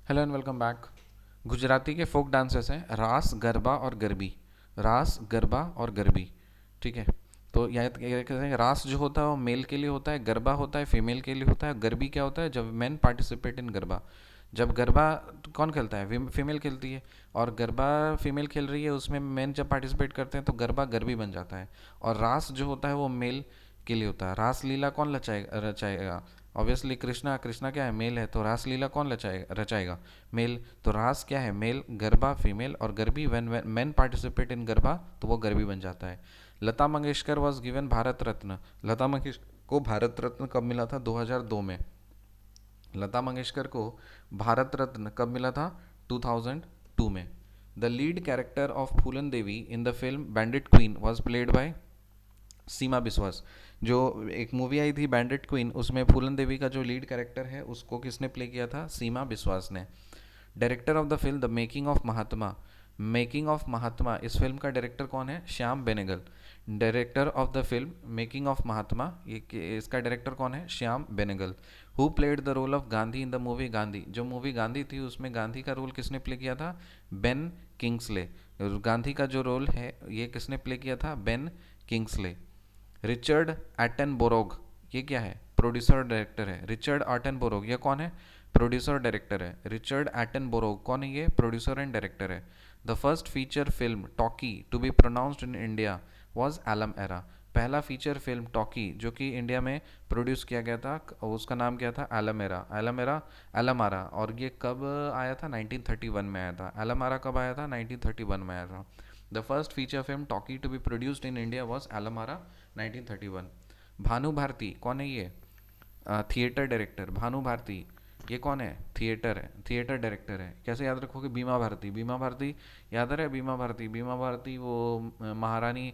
Hello and welcome back. Gujarati के folk dances हैं रास, गरबा और गरबी। रास, गरबा और गरबी। ठीक है। तो याद ये कहते हैं रास जो होता है वो मेल के लिए होता है, गरबा होता है फीमेल के लिए होता है, गरबी क्या होता है जब मेन पार्टिसिपेट इन गरबा। जब गरबा कौन खेलता है, फीमेल खेलती है। और गरबा फीमेल खेल रही है, उसमें मेन जब पार्टिसिपेट करते हैं तो गरबा गरबी बन जाता है। और रास जो होता है वो मेल के लिए होता है। रास लीला कौन रचाएगा रचाएगा ऑब्वियसली कृष्णा। कृष्णा क्या है, मेल है, तो रास लीला कौन रचाएगा, मेल। तो रास क्या है, मेल, गरबा फीमेल, और garbi when main participate in garba तो वो गरबी बन जाता है। Lata Mangeshkar was given Bharat Ratna. लता मंगेशकर को भारत रत्न कब मिला था, 2002 में। लता मंगेशकर को भारत रत्न कब मिला था, 2002 में। The lead character of Phoolan Devi in the film Bandit Queen was played by Seema Biswas. जो एक मूवी आई थी बैंडिट क्वीन, उसमें फूलन देवी का जो लीड कैरेक्टर है उसको किसने प्ले किया था, सीमा बिस्वास ने। Director of the film the making of Mahatma. Making of Mahatma, इस फिल्म का डायरेक्टर कौन है, Shyam Benegal. Director of the film making of Mahatma, ये इसका डायरेक्टर कौन है, Shyam Benegal. Who played the role of Gandhi in the movie Gandhi. जो मूवी गांधी थी उसमें गांधी का रोल किसने प्ले किया था, बेन किंग्सले। गांधी का जो रोल है ये किसने प्ले किया था, बेन किंग्सले। रिचर्ड एटनबोरोग, ये क्या है, प्रोड्यूसर डायरेक्टर है। रिचर्ड एटनबोरोग ये कौन है, प्रोड्यूसर डायरेक्टर है। रिचर्ड एटनबोरोग कौन है, ये प्रोड्यूसर एंड डायरेक्टर है। The first feature film talkie to be pronounced in India was Alam Ara. पहला फीचर फिल्म टॉकी जो कि इंडिया में प्रोड्यूस किया गया था उसका नाम क्या था, एलमेरा। एलमेरा, एलमारा। और ये कब आया था, 1931 में आया था। एलमारा कब आया था, 1931 में आया था। The first feature film talkie to be produced in India was Alam Ara, 1931। Bhanu Bharti कौन है ये, थिएटर डायरेक्टर। भानु भारती ये कौन है, थिएटर है, थिएटर डायरेक्टर है। कैसे याद रखोगे, बीमा भारती। बीमा भारती याद है, बीमा भारती। बीमा भारती वो महारानी,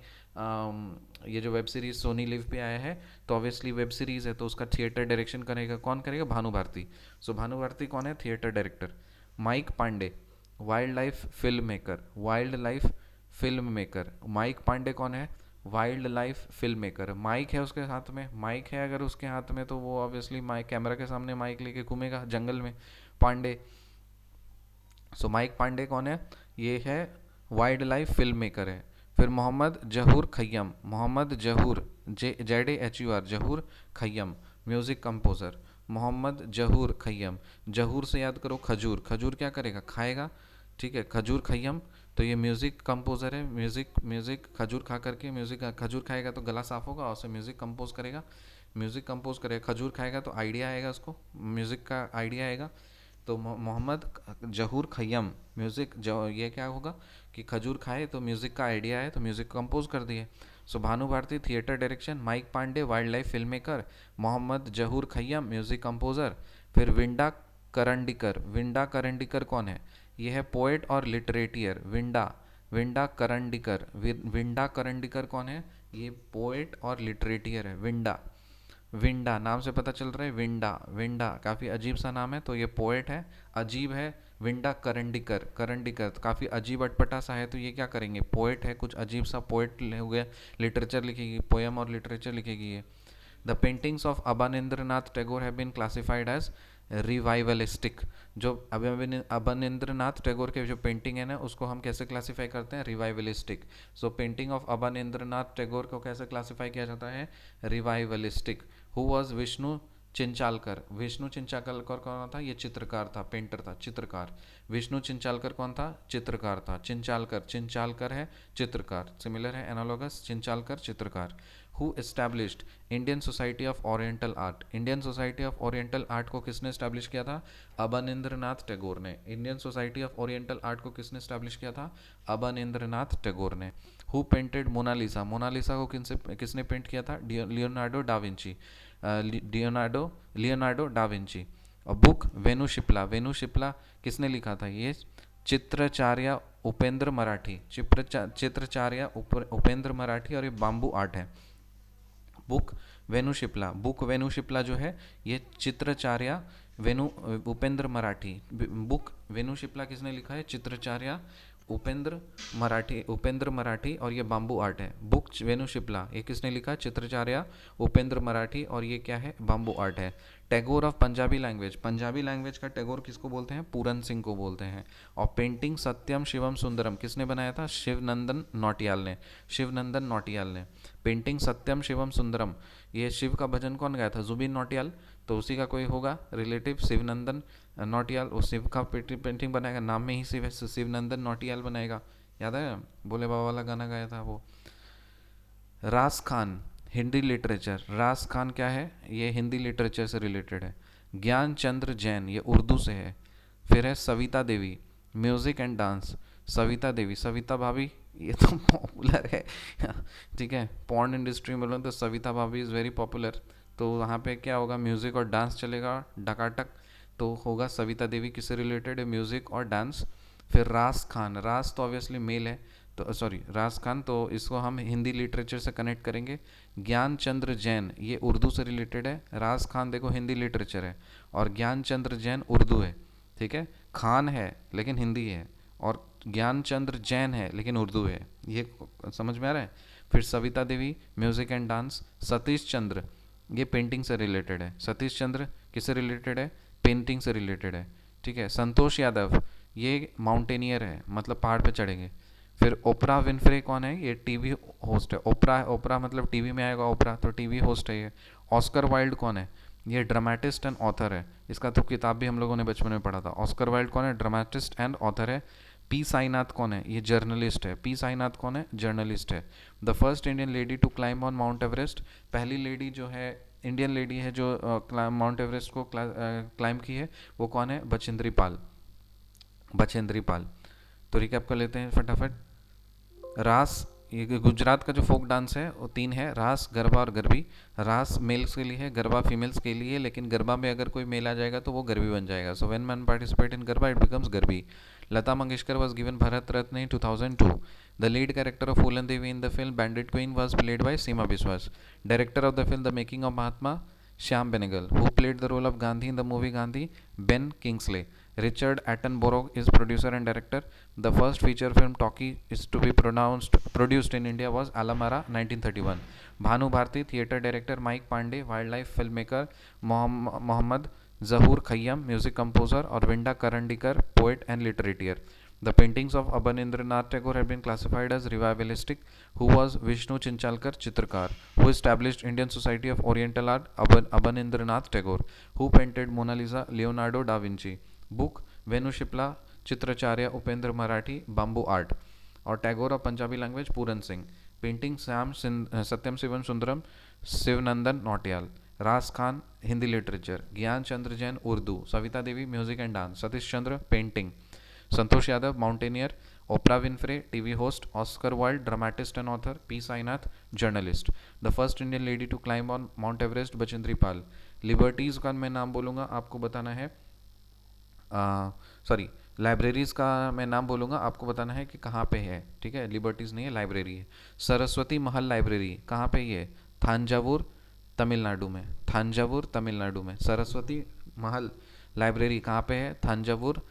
ये जो वेब सीरीज सोनी लिव पे आया है, तो ऑब्वियसली वेब सीरीज है तो उसका थिएटर डायरेक्शन करेगा कौन, करेगा भानु भारती। सो भानु भारती कौन है, theatre director. Mike Pandey, wild life film maker. Wild life film maker, Mike Pandey कौन है, wild life film maker. Mic है उसके हाथ में, माइक है अगर उसके हाथ में तो वो ऑब्वियसली माइक, कैमरा के सामने माइक लेके घूमेगा जंगल में, पांडे। सो माइक पांडे कौन है, ये है वाइल्ड लाइफ फिल्म मेकर है। फिर मोहम्मद जहूर खय्यम। मोहम्मद जहूर, JADHUR, जहूर खय्यम, म्यूजिक कंपोजर। मोहम्मद जहूर खय्यम। जहूर से याद करो खजूर। खजूर क्या करेगा, खाएगा। ठीक है, खजूर खय्यम। तो ये म्यूज़िक कंपोजर है। म्यूज़िक म्यूज़िक खजूर खा करके, म्यूज़िक खजूर खाएगा तो गला साफ होगा और उससे म्यूज़िक कंपोज करेगा। म्यूज़िक कंपोज करेगा, खजूर खाएगा तो आइडिया आएगा उसको, म्यूज़िक का आइडिया आएगा। तो मोहम्मद जहूर खय्यम, म्यूज़िक जो ये क्या होगा कि खजूर खाए तो म्यूज़िक का आइडिया है तो म्यूज़िक कंपोज कर दिए। So Bhanu Bharti theatre direction, Mike Pandey wild life film maker, Mohammed Zahur Khayyam music composer. फिर विंडा करंडिकर। विंडा करंडिकर कौन है, ये है पोएट और लिटरेटियर। विंडा, विंडा करंडिकर। विंडा करंडिकर कौन है, ये पोएट और लिटरेटियर है। विंडा, विंडा नाम से पता चल रहा है, विंडा। विंडा काफ़ी अजीब सा नाम है तो ये पोएट है, अजीब है। विंडा करंडिकर, करंडिकर तो काफ़ी अजीब अटपटा सा है तो ये क्या करेंगे, पोएट है, कुछ अजीब सा पोएट हो गया, लिटरेचर लिखेगी, पोएम और लिटरेचर लिखेगी ये। The paintings of Abanindranath Tagore have been classified as revivalistic. जो अबनिंद्रनाथ टैगोर के जो पेंटिंग है ना उसको हम कैसे क्लासीफाई करते हैं, revivalistic. So painting of Abanindranath Tagore को कैसे क्लासीफाई किया जाता है, revivalistic. Who was Vishnu Chinchalkar. Vishnu Chinchalkar कौन था, ये चित्रकार था, पेंटर था, चित्रकार। विष्णु चिंचालकर कौन था, चित्रकार था। चिंचालकर, चिंचालकर है चित्रकार, सिमिलर है, एनालॉगस, चिंचालकर चित्रकार। Who established Indian society of oriental art. Indian society of oriental art को किसने एस्टैब्लिश किया था, अबनिंद्रनाथ टैगोर ने। Indian society of oriental art को किसने एस्टैब्लिश किया था, अबनिंद्रनाथ टैगोर ने। Who painted Mona Lisa. मोनालिसा को किसने पेंट किया था, Leonardo da Vinci. Leonardo da Vinci. और बुक वेणु शिप्ला। वेणु शिप्ला किसने लिखा था, ये चित्रचार्य उपेंद्र मराठी। चित्रचार्य उपेंद्र मराठी, और ये बाम्बू आर्ट है। बुक वेणु शिप्ला। बुक वेणु शिप्ला जो है ये चित्रचार्य वेणु उपेंद्र मराठी। बुक वेणु शिप्ला किसने लिखा है, चित्रचार्य उपेंद्र मराठी और ये बाम्बू आर्ट है। बुक वेणु शिप्ला, ये किसने लिखा? चित्रचार्या उपेंद्र मराठी, और ये क्या है? बाम्बू आर्ट है। Tagore of Punjabi language, Punjabi language का टैगोर किसको बोलते हैं? पूरन सिंह को बोलते हैं। और पेंटिंग सत्यम शिवम सुंदरम किसने बनाया था? शिवनंदन नौटियाल ने। पेंटिंग सत्यम शिवम सुंदरम, ये शिव का भजन कौन गाया था? जुबिन नौटियाल, तो उसी का कोई होगा रिलेटिव, शिवनंदन नौटियाल। वो शिव का पेंटिंग बनाएगा, नाम में ही शिव है, शिवनंदन नौटियाल बनाएगा। याद है भोले बाबा वाला गाना गाया था वो। रास खान, हिंदी लिटरेचर। रास खान क्या है? ये हिंदी लिटरेचर से रिलेटेड है। ज्ञान चंद्र जैन, ये उर्दू से है। फिर है Savita Devi, music and dance. Savita Devi, Savita भाभी, ये तो पॉपुलर है ठीक है, पॉर्न इंडस्ट्री में बोलो तो सविता भाभी इज़ वेरी पॉपुलर। तो वहाँ पे क्या होगा? म्यूज़िक और डांस चलेगा डकाटक, तो होगा सविता देवी किससे रिलेटेड है? म्यूज़िक और डांस। फिर रास खान, रास तो ऑब्वियसली मेल है, तो सॉरी रास खान, तो इसको हम हिंदी लिटरेचर से कनेक्ट करेंगे। ज्ञान चंद्र जैन, ये उर्दू से रिलेटेड है। रास खान देखो हिंदी लिटरेचर है, और ज्ञान चंद्र जैन उर्दू है। ठीक है, खान है लेकिन हिंदी है, और ज्ञान चंद्र जैन है लेकिन उर्दू है। ये समझ में आ रहा है? फिर Savita Devi music and dance. Satish चंद्र, ये पेंटिंग से रिलेटेड है। सतीश चंद्र किससे रिलेटेड है? पेंटिंग से रिलेटेड है। ठीक है, संतोष यादव, ये माउंटेनियर है, मतलब पहाड़ पे चढ़ेंगे। फिर ओपरा विनफ्रे कौन है? ये टीवी होस्ट है। ओपरा मतलब टीवी में आएगा ओपरा, तो टीवी होस्ट है ये। ऑस्कर वाइल्ड कौन है? ये ड्रामेटिस्ट एंड ऑथर है। इसका तो किताब भी हम लोगों ने बचपन में पढ़ा था। ऑस्कर वाइल्ड कौन है? ड्रामेटिस्ट एंड ऑथर है। पी साईनाथ कौन है? ये जर्नलिस्ट है। पी साईनाथ कौन है? जर्नलिस्ट है। The first Indian lady to climb on mount Everest, पहली लेडी जो है, इंडियन लेडी है जो माउंट एवरेस्ट को क्लाइंब की है, वो कौन है? बचेंद्री पाल। तो रिकैप कर लेते हैं फटाफट। रास, ये गुजरात का जो फोक डांस है वो 3 है, रास, गरबा और गरबी। रास मेल्स के लिए है, गरबा फीमेल्स के लिए, लेकिन गरबा में अगर कोई मेल आ जाएगा तो वो गरबी बन जाएगा। So when man participate in garba it becomes garbi. Lata Mangeshkar was given Bharat Ratna in 2002. The lead character of Poolan Devi in the film Bandit Queen was played by Seema Biswas. Director of the film The Making of Mahatma, Shyam Benegal. Who played the role of Gandhi in the movie Gandhi? Ben Kingsley. Richard Attenborough is producer and director. The first feature film talkie is to be produced in India was Alamara 1931. Bhanu Bharti, theatre director Mike Pandey, wildlife filmmaker Mohammad Zahur Khayyam, music composer, or Vinda Karandikar, poet and literatier. The paintings of Abanindranath Tagore have been classified as revivalistic. Who was Vishnu Chinchalkar, Chitrakar? Who established Indian Society of Oriental Art? Abanindranath Tagore. Who painted Mona Lisa? Leonardo da Vinci. Book Venu Shipla, Chitracharya Upendra Marathi, Bamboo Art. और Tagore of Punjabi language Puran Singh. Painting Satyam Shivam Sundaram, Shivnandan Nautiyal. Ras Khan Hindi literature, Gyan Chandra Jain Urdu, Savita Devi music and dance, Satish Chandra painting, Santosh Yadav mountaineer, Oprah Winfrey TV host, Oscar Wilde dramatist and author, P Sainath journalist. The first Indian lady to climb on mount Everest Bachendri Pal. Liberties का मैं नाम बोलूँगा, आपको बताना है, sorry libraries का मैं नाम बोलूँगा, आपको बताना है कि कहाँ पे है। ठीक है, लिबर्टीज़ नहीं है, लाइब्रेरी है। सरस्वती महल लाइब्रेरी कहाँ पे ये? थांजावुर तमिलनाडु में। थांजावुर तमिलनाडु में। सरस्वती महल लाइब्रेरी कहाँ पे है? थांजावुर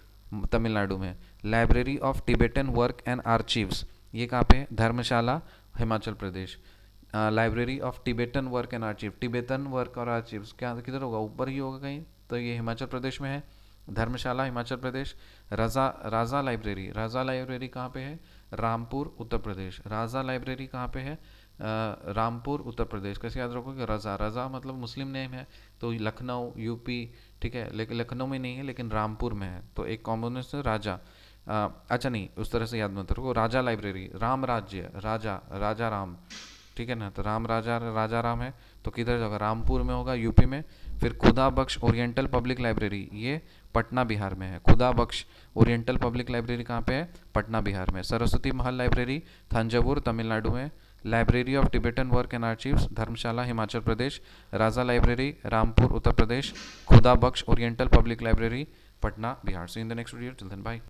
तमिलनाडु में। Library of Tibetan work and archives, ये कहाँ पे है? Dharamshala Himachal Pradesh. Library of Tibetan work and archive, Tibetan work और आर्चीव्स क्या किधर होगा? ऊपर ही होगा कहीं, तो ये हिमाचल प्रदेश में है। धर्मशाला हिमाचल प्रदेश। राजा लाइब्रेरी कहाँ पे है? रामपुर उत्तर प्रदेश। राजा लाइब्रेरी कहाँ पे है? रामपुर उत्तर प्रदेश। कैसे याद रखोगे? रज़ा मतलब मुस्लिम नेम है, तो लखनऊ यूपी, ठीक है, लेकिन लखनऊ में नहीं है लेकिन रामपुर में है, तो एक कॉम्बिनेशन राजा। अच्छा नहीं, उस तरह से याद मत रखो। राजा लाइब्रेरी, राम राज्य, राजा राम, ठीक है ना, तो राजा राम है, तो किधर होगा? रामपुर में होगा, यूपी में। फिर खुदा बख्श ओरिएंटल पब्लिक लाइब्रेरी, ये पटना बिहार में है। खुदा बख्श ओरिएंटल पब्लिक लाइब्रेरी कहाँ पे है? पटना बिहार में। सरस्वती महल लाइब्रेरी थंजावुर तमिलनाडु में। Library of Tibetan work and archives Dharamshala Himachal Pradesh. Raza library Rampur Uttar Pradesh. Khuda Bakhsh oriental public library Patna Bihar. See in the next video, till then bye.